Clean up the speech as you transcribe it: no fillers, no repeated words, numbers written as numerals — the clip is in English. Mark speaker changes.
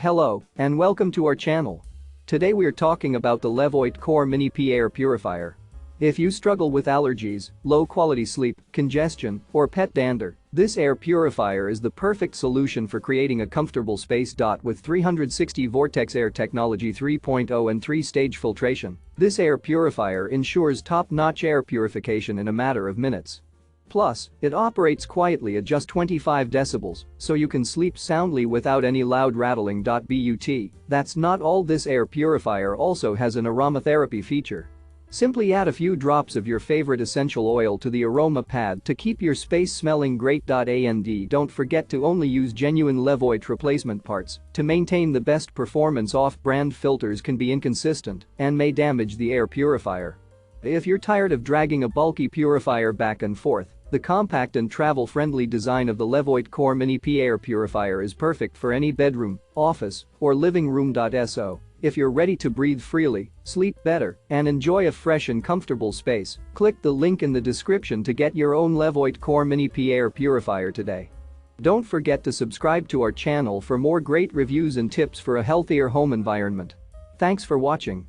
Speaker 1: Hello, and welcome to our channel. Today we are talking about the Levoit Core Mini P Air Purifier. If you struggle with allergies, low-quality sleep, congestion, or pet dander, this air purifier is the perfect solution for creating a comfortable space. With 360 Vortex Air Technology 3.0 and 3-stage filtration, this air purifier ensures top-notch air purification in a matter of minutes. Plus, it operates quietly at just 25 decibels, so you can sleep soundly without any loud rattling. But that's not all. This air purifier also has an aromatherapy feature. Simply add a few drops of your favorite essential oil to the aroma pad to keep your space smelling great. And don't forget to only use genuine Levoit replacement parts to maintain the best performance. Off-brand filters can be inconsistent and may damage the air purifier. If you're tired of dragging a bulky purifier back and forth, the compact and travel-friendly design of the Levoit Core Mini P Air Purifier is perfect for any bedroom, office, or living room. So, if you're ready to breathe freely, sleep better, and enjoy a fresh and comfortable space, click the link in the description to get your own Levoit Core Mini P Air Purifier today. Don't forget to subscribe to our channel for more great reviews and tips for a healthier home environment. Thanks for watching.